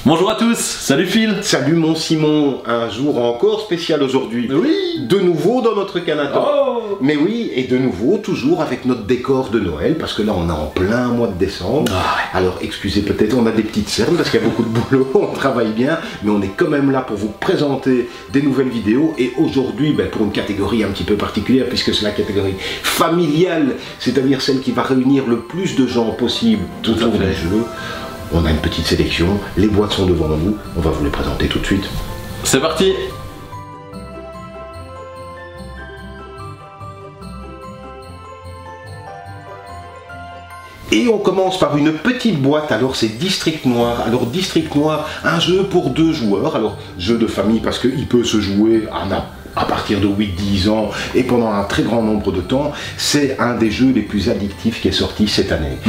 Bonjour à tous, salut Phil. Salut mon Simon, un jour encore spécial aujourd'hui. Oui. De nouveau dans notre canapé. Oh. Mais oui, et de nouveau toujours avec notre décor de Noël, parce que là on est en plein mois de décembre. Alors excusez peut-être, on a des petites cernes parce qu'il y a beaucoup de boulot, on travaille bien, mais on est quand même là pour vous présenter des nouvelles vidéos. Et aujourd'hui, pour une catégorie un petit peu particulière, puisque c'est la catégorie familiale, c'est-à-dire celle qui va réunir le plus de gens possible autour du jeu. On a une petite sélection, les boîtes sont devant vous, on va vous les présenter tout de suite. C'est parti. Et on commence par une petite boîte, alors c'est District Noir. Alors District Noir, un jeu pour 2 joueurs, alors jeu de famille parce qu'il peut se jouer à partir de 8-10 ans et pendant un très grand nombre de temps. C'est un des jeux les plus addictifs qui est sorti cette année.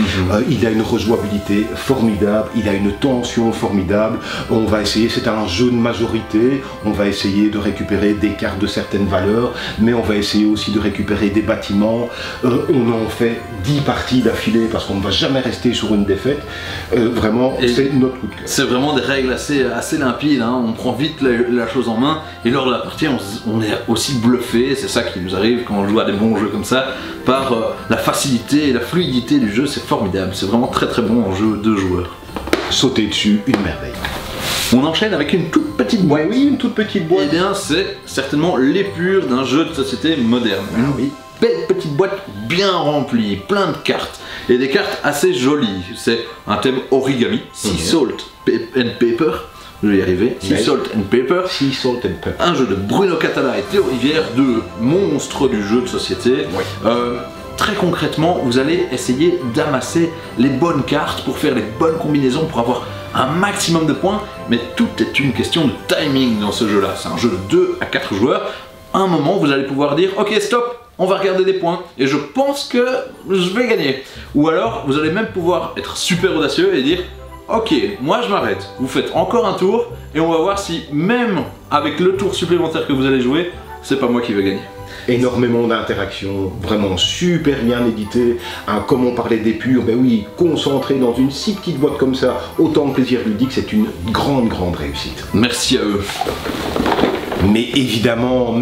Il a une rejouabilité formidable, il a une tension formidable. On va essayer, c'est un jeu de majorité, on va essayer de récupérer des cartes de certaines valeurs, mais on va essayer aussi de récupérer des bâtiments. On en fait 10 parties d'affilée parce qu'on ne va jamais rester sur une défaite. Vraiment, c'est notre coup de cœur. C'est vraiment des règles assez limpides, hein. On prend vite la chose en main et lors de la partie on est aussi bluffé, c'est ça qui nous arrive quand on joue à des bons jeux comme ça, par la facilité et la fluidité du jeu. C'est formidable, c'est vraiment très bon en jeu de joueurs. Sauter dessus, une merveille. On enchaîne avec une toute petite boîte. Oui, une toute petite boîte. Eh bien, c'est certainement l'épure d'un jeu de société moderne. Une belle petite boîte bien remplie, plein de cartes. Et des cartes assez jolies. C'est un thème origami, Sea Salt and Paper. Je vais y arriver. Sea Salt and Paper. Sea Salt and Paper. Un jeu de Bruno Catala et Théo Rivière, deux monstres du jeu de société. Très concrètement, vous allez essayer d'amasser les bonnes cartes pour faire les bonnes combinaisons, pour avoir un maximum de points, mais tout est une question de timing dans ce jeu-là. C'est un jeu de 2 à 4 joueurs. À un moment, vous allez pouvoir dire « Ok, stop, on va regarder des points, et je pense que je vais gagner. » Ou alors, vous allez même pouvoir être super audacieux et dire « Ok, moi je m'arrête, vous faites encore un tour, et on va voir si même avec le tour supplémentaire que vous allez jouer, c'est pas moi qui vais gagner. » Énormément d'interactions, vraiment super bien édité. Comme on parlait d'épure, oui, concentré dans une si petite boîte comme ça, autant de plaisir ludique, c'est une grande réussite. Merci à eux. Mais évidemment,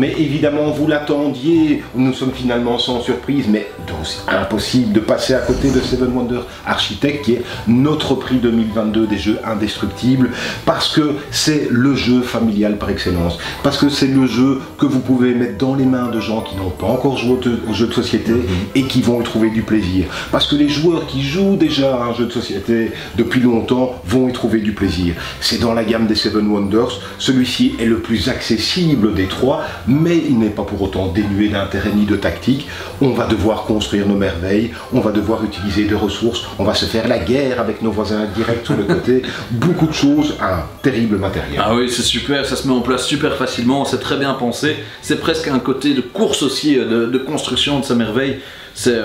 vous l'attendiez, nous sommes finalement sans surprise, mais donc c'est impossible de passer à côté de Seven Wonders Architect, qui est notre prix 2022 des jeux indestructibles, parce que c'est le jeu familial par excellence, parce que c'est le jeu que vous pouvez mettre dans les mains de gens qui n'ont pas encore joué au jeu de société et qui vont y trouver du plaisir, parce que les joueurs qui jouent déjà à un jeu de société depuis longtemps vont y trouver du plaisir. C'est dans la gamme des Seven Wonders, celui-ci est le plus accessible des 3, mais il n'est pas pour autant dénué d'intérêt ni de tactique. On va devoir construire nos merveilles, on va devoir utiliser des ressources, on va se faire la guerre avec nos voisins directs sur le côté, beaucoup de choses, un terrible matériel. Ah oui, c'est super, ça se met en place super facilement, c'est très bien pensé, c'est presque un côté de course aussi, de construction de sa merveille, c'est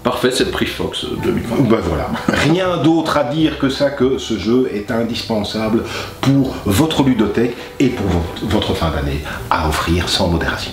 parfait, c'est le prix Fox 2020. Voilà, rien d'autre à dire que ça, que ce jeu est indispensable pour votre ludothèque et pour votre fin d'année, à offrir sans modération.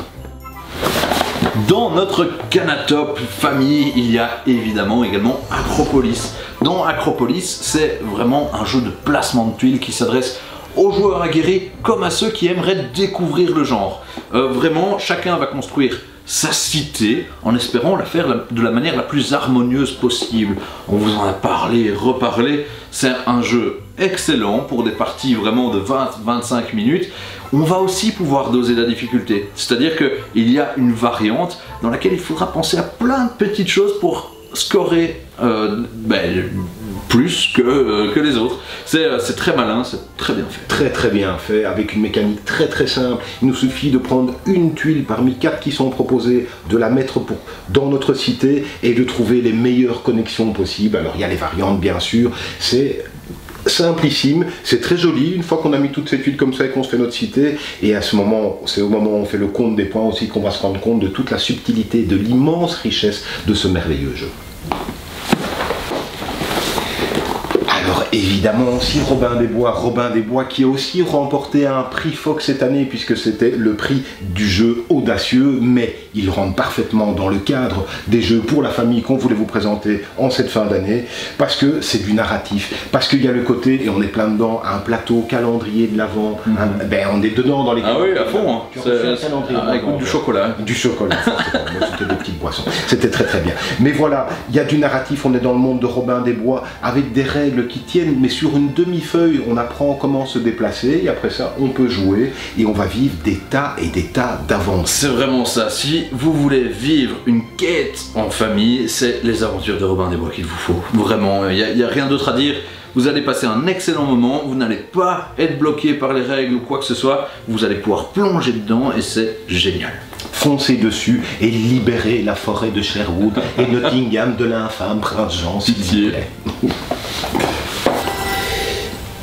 Dans notre Canatop famille, il y a évidemment également Acropolis. Dans Acropolis, c'est vraiment un jeu de placement de tuiles qui s'adresse aux joueurs aguerris comme à ceux qui aimeraient découvrir le genre. Vraiment, chacun va construire sa cité en espérant la faire de la manière la plus harmonieuse possible. On vous en a parlé, reparlé, c'est un jeu excellent pour des parties vraiment de 20-25 minutes. On va aussi pouvoir doser la difficulté, c'est-à-dire qu'il y a une variante dans laquelle il faudra penser à plein de petites choses pour scorer plus que les autres. C'est très malin, c'est très bien fait. Très bien fait, avec une mécanique très simple. Il nous suffit de prendre une tuile parmi 4 qui sont proposées, de la mettre dans notre cité et de trouver les meilleures connexions possibles. Alors il y a les variantes bien sûr, c'est simplissime, c'est très joli. Une fois qu'on a mis toutes ces tuiles comme ça et qu'on se fait notre cité, et à ce moment, c'est au moment où on fait le compte des points aussi qu'on va se rendre compte de toute la subtilité, de l'immense richesse de ce merveilleux jeu. Alors Évidemment aussi Robin des Bois qui a aussi remporté un prix Fox cette année puisque c'était le prix du jeu audacieux, mais il rentre parfaitement dans le cadre des jeux pour la famille qu'on voulait vous présenter en cette fin d'année, parce que c'est du narratif, parce qu'il y a le côté, et on est plein dedans, un plateau calendrier de l'Avent, ben on est dedans dans les... Ah oui, à fond, hein. Écoute, du chocolat. Du chocolat, moi c'était des petites boissons, c'était très très bien. Mais voilà, il y a du narratif, on est dans le monde de Robin des Bois, avec des règles qui tiennent, mais sur une demi-feuille, on apprend comment se déplacer, et après ça, on peut jouer, et on va vivre des tas et des tas d'aventures. C'est vraiment ça, si vous voulez vivre une quête en famille, c'est les aventures de Robin des Bois qu'il vous faut. Vraiment, il n'y a rien d'autre à dire. Vous allez passer un excellent moment, vous n'allez pas être bloqué par les règles ou quoi que ce soit, vous allez pouvoir plonger dedans et c'est génial. Foncez dessus et libérez la forêt de Sherwood et Nottingham de l'infâme prince Jean, s'il vous plaît.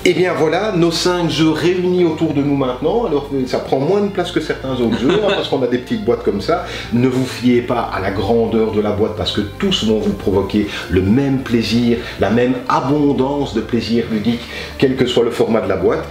Et bien voilà, nos 5 jeux réunis autour de nous maintenant. Alors ça prend moins de place que certains autres jeux, hein, parce qu'on a des petites boîtes comme ça. Ne vous fiez pas à la grandeur de la boîte, parce que tous vont vous provoquer le même plaisir, la même abondance de plaisir ludique, quel que soit le format de la boîte.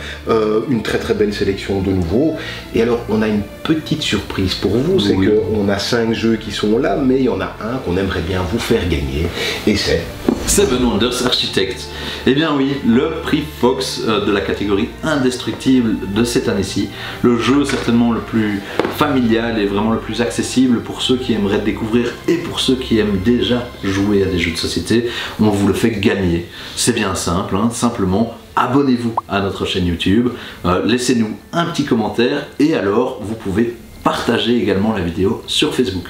Une très très belle sélection de nouveaux. Et alors on a une petite surprise pour vous, c'est qu'on a 5 jeux qui sont là, mais il y en a un qu'on aimerait bien vous faire gagner, et c'est... Seven Wonders Architect. Eh bien oui, le prix Fox de la catégorie indestructible de cette année-ci. Le jeu certainement le plus familial et vraiment le plus accessible pour ceux qui aimeraient découvrir et pour ceux qui aiment déjà jouer à des jeux de société. On vous le fait gagner. C'est bien simple, hein, simplement abonnez-vous à notre chaîne YouTube, laissez-nous un petit commentaire et alors vous pouvez partager également la vidéo sur Facebook.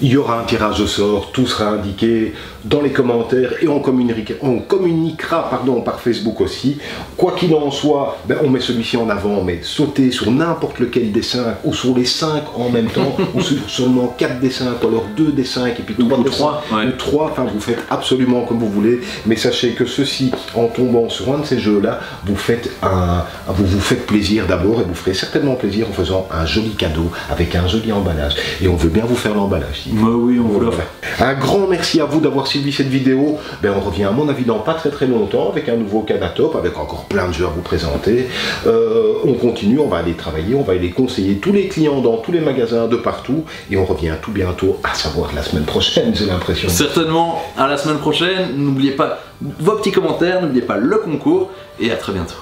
Il y aura un tirage au sort, tout sera indiqué dans les commentaires et on communiquera par Facebook aussi. Quoi qu'il en soit, ben on met celui-ci en avant, mais sautez sur n'importe lequel des 5 ou sur les 5 en même temps, ou sur seulement 4 des 5, ou alors 2 des 5 et puis 3 des 5, ou 3, enfin vous faites absolument comme vous voulez, mais sachez que ceci, en tombant sur un de ces jeux-là, vous vous faites plaisir d'abord et vous ferez certainement plaisir en faisant un joli cadeau avec un joli emballage. Et on veut bien vous faire l'emballage. Bah oui, on vous le fait. Un grand merci à vous d'avoir suivi cette vidéo. Ben, on revient à mon avis dans pas très longtemps avec un nouveau Canatop, avec encore plein de jeux à vous présenter. On continue, on va aller travailler, on va aller conseiller tous les clients dans tous les magasins de partout et on revient tout bientôt, à savoir la semaine prochaine, j'ai l'impression. Certainement, à la semaine prochaine. N'oubliez pas vos petits commentaires, n'oubliez pas le concours et à très bientôt.